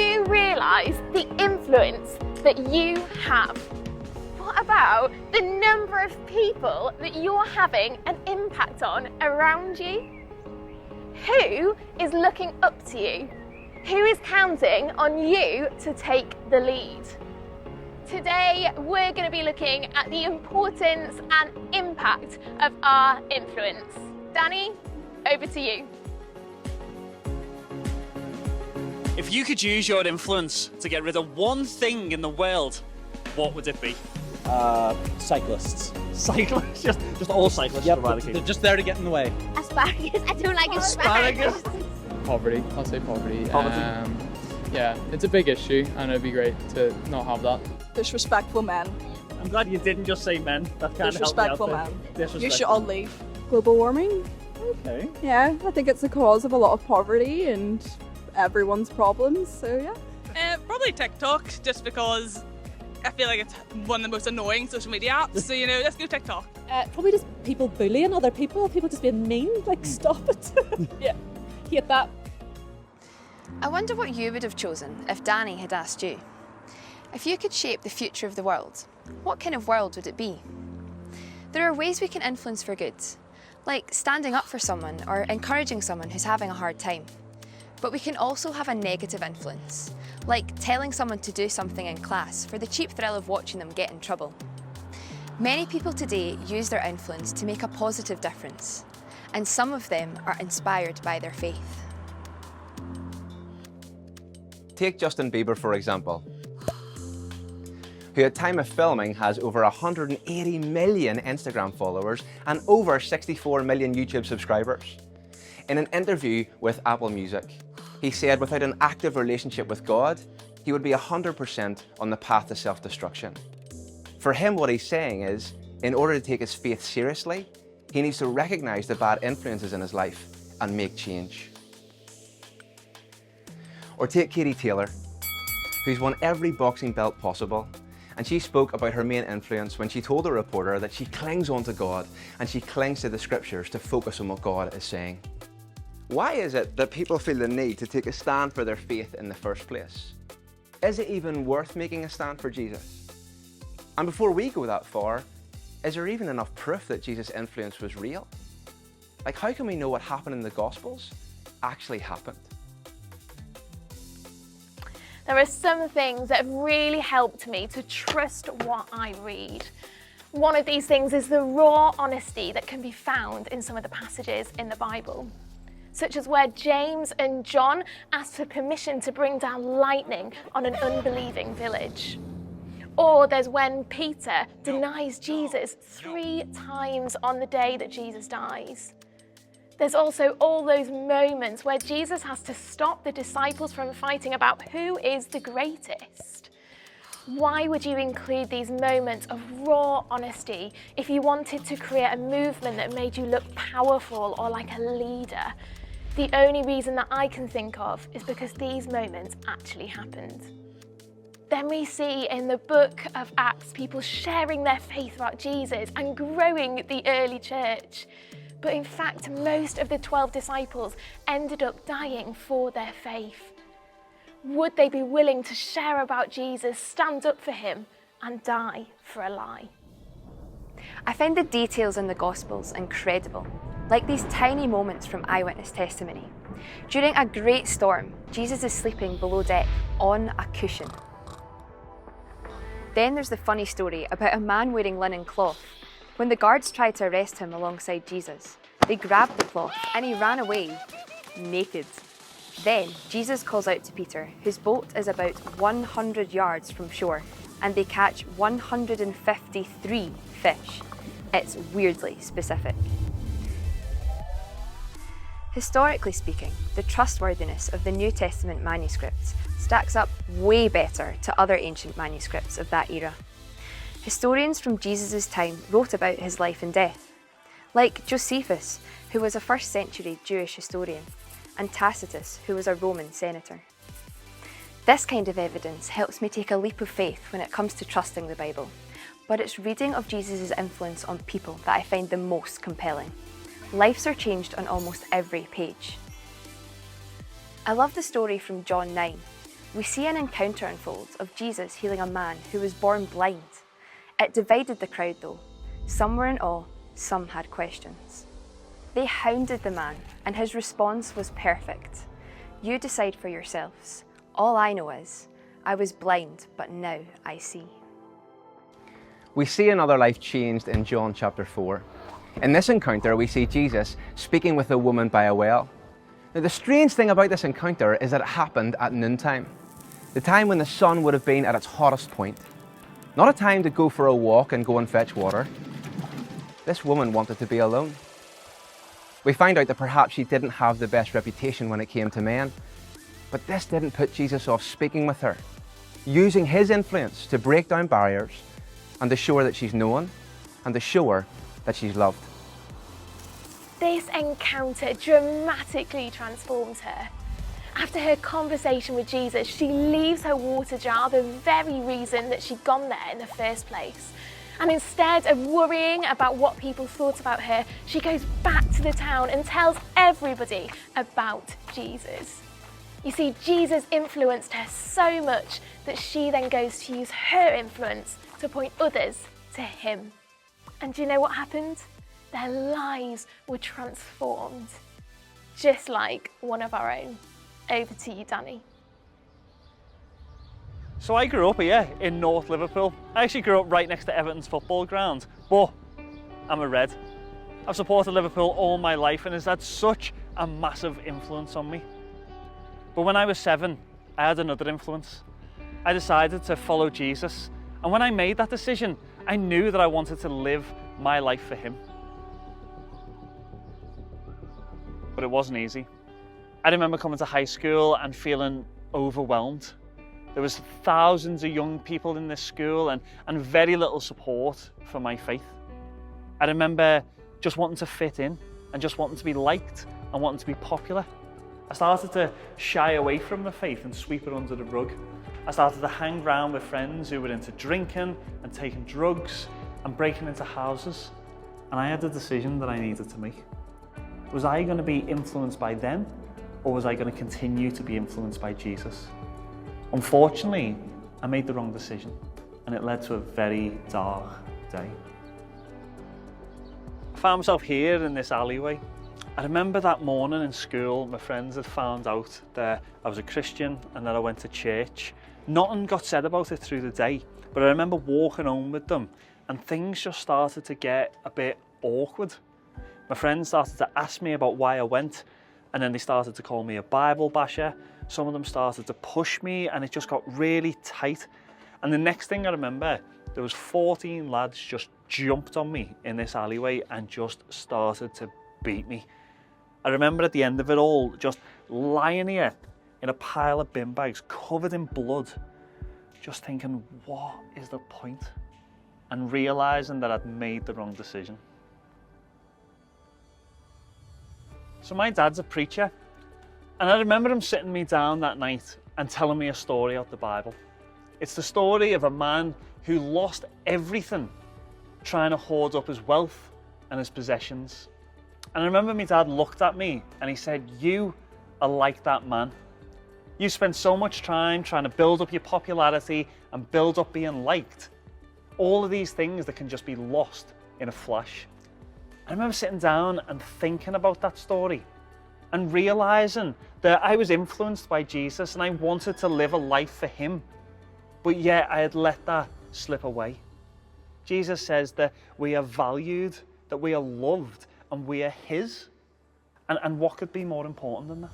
you realise the influence that you have? What about the number of people that you're having an impact on around you? Who is looking up to you? Who is counting on you to take the lead? Today, we're going to be looking at the importance and impact of our influence. Danny, over to you. If you could use your influence to get rid of one thing in the world, what would it be? Cyclists. Cyclists? Just all cyclists. Yep, they're just there to get in the way. Asparagus. I don't like asparagus. Poverty. I'll say poverty. Poverty. Yeah, it's a big issue, and it'd be great to not have that. Disrespectful men. I'm glad you didn't just say men. That kind of helped me out Disrespectful there. men. Disrespectful. You should all leave. Global warming. Okay. Yeah, I think it's the cause of a lot of poverty and everyone's problems, so yeah. Probably TikTok, just because I feel like it's one of the most annoying social media apps. So, let's go TikTok. Probably just people bullying other people just being mean, like stop it. Yeah, hate that. I wonder what you would have chosen if Danny had asked you. If you could shape the future of the world, what kind of world would it be? There are ways we can influence for good, like standing up for someone or encouraging someone who's having a hard time. But we can also have a negative influence, like telling someone to do something in class for the cheap thrill of watching them get in trouble. Many people today use their influence to make a positive difference, and some of them are inspired by their faith. Take Justin Bieber, for example, who at time of filming has over 180 million Instagram followers and over 64 million YouTube subscribers. In an interview with Apple Music, he said without an active relationship with God, he would be 100% on the path to self-destruction. For him, what he's saying is, in order to take his faith seriously, he needs to recognize the bad influences in his life and make change. Or take Katie Taylor, who's won every boxing belt possible, and she spoke about her main influence when she told a reporter that she clings on to God and she clings to the scriptures to focus on what God is saying. Why is it that people feel the need to take a stand for their faith in the first place? Is it even worth making a stand for Jesus? And before we go that far, is there even enough proof that Jesus' influence was real? Like, how can we know what happened in the Gospels actually happened? There are some things that have really helped me to trust what I read. One of these things is the raw honesty that can be found in some of the passages in the Bible, such as where James and John asked for permission to bring down lightning on an unbelieving village. Or there's when Peter denies Jesus 3 times on the day that Jesus dies. There's also all those moments where Jesus has to stop the disciples from fighting about who is the greatest. Why would you include these moments of raw honesty if you wanted to create a movement that made you look powerful or like a leader? The only reason that I can think of is because these moments actually happened. Then we see in the book of Acts people sharing their faith about Jesus and growing the early church. But in fact, most of the 12 disciples ended up dying for their faith. Would they be willing to share about Jesus, stand up for him, and die for a lie? I find the details in the Gospels incredible, like these tiny moments from eyewitness testimony. During a great storm, Jesus is sleeping below deck on a cushion. Then there's the funny story about a man wearing linen cloth. When the guards tried to arrest him alongside Jesus, they grabbed the cloth and he ran away naked. Then Jesus calls out to Peter, whose boat is about 100 yards from shore, and they catch 153 fish. It's weirdly specific. Historically speaking, the trustworthiness of the New Testament manuscripts stacks up way better to other ancient manuscripts of that era. Historians from Jesus' time wrote about his life and death, like Josephus, who was a 1st century Jewish historian, and Tacitus, who was a Roman senator. This kind of evidence helps me take a leap of faith when it comes to trusting the Bible, but it's reading of Jesus' influence on people that I find the most compelling. Lives are changed on almost every page. I love the story from John 9, we see an encounter unfold of Jesus healing a man who was born blind. It divided the crowd though. Some were in awe, some had questions. They hounded the man, and his response was perfect. You decide for yourselves. All I know is, I was blind, but now I see. We see another life changed in John chapter 4. In this encounter, we see Jesus speaking with a woman by a well. Now, the strange thing about this encounter is that it happened at noontime, the time when the sun would have been at its hottest point. Not a time to go for a walk and go and fetch water. This woman wanted to be alone. We find out that perhaps she didn't have the best reputation when it came to men, but this didn't put Jesus off speaking with her, using his influence to break down barriers and to show her that she's known and to show her that she's loved. This encounter dramatically transformed her. After her conversation with Jesus, she leaves her water jar, the very reason that she'd gone there in the first place. And instead of worrying about what people thought about her, she goes back to the town and tells everybody about Jesus. You see, Jesus influenced her so much that she then goes to use her influence to point others to him. And do you know what happened? Their lives were transformed, just like one of our own. Over to you, Danny. So I grew up here in North Liverpool. I actually grew up right next to Everton's football ground, but I'm a Red. I've supported Liverpool all my life and it's had such a massive influence on me. But when I was 7, I had another influence. I decided to follow Jesus, and when I made that decision, I knew that I wanted to live my life for him. But it wasn't easy. I remember coming to high school and feeling overwhelmed. There was thousands of young people in this school and very little support for my faith. I remember just wanting to fit in and just wanting to be liked and wanting to be popular. I started to shy away from the faith and sweep it under the rug. I started to hang around with friends who were into drinking and taking drugs and breaking into houses. And I had a decision that I needed to make. Was I going to be influenced by them, or was I going to continue to be influenced by Jesus? Unfortunately, I made the wrong decision, and it led to a very dark day. I found myself here in this alleyway. I remember that morning in school, my friends had found out that I was a Christian and that I went to church. Nothing got said about it through the day, but I remember walking home with them and things just started to get a bit awkward. My friends started to ask me about why I went, and then they started to call me a Bible basher. Some of them started to push me and it just got really tight. And the next thing I remember, there was 14 lads just jumped on me in this alleyway and just started to beat me. I remember at the end of it all, just lying here in a pile of bin bags covered in blood, just thinking, what is the point? And realising that I'd made the wrong decision. So my dad's a preacher, and I remember him sitting me down that night and telling me a story out the Bible. It's the story of a man who lost everything trying to hoard up his wealth and his possessions. And I remember my dad looked at me and he said, you are like that man. You spent so much time trying to build up your popularity and build up being liked. All of these things that can just be lost in a flash. I remember sitting down and thinking about that story and realising that I was influenced by Jesus and I wanted to live a life for him, but yet I had let that slip away. Jesus says that we are valued, that we are loved, and we are his. And what could be more important than that?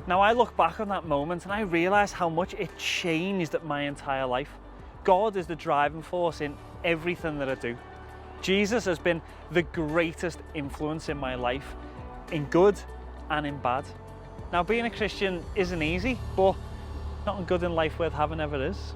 Now I look back on that moment and I realise how much it changed my entire life. God is the driving force in everything that I do. Jesus has been the greatest influence in my life, in good and in bad. Now being a Christian isn't easy, but nothing good in life worth having ever is.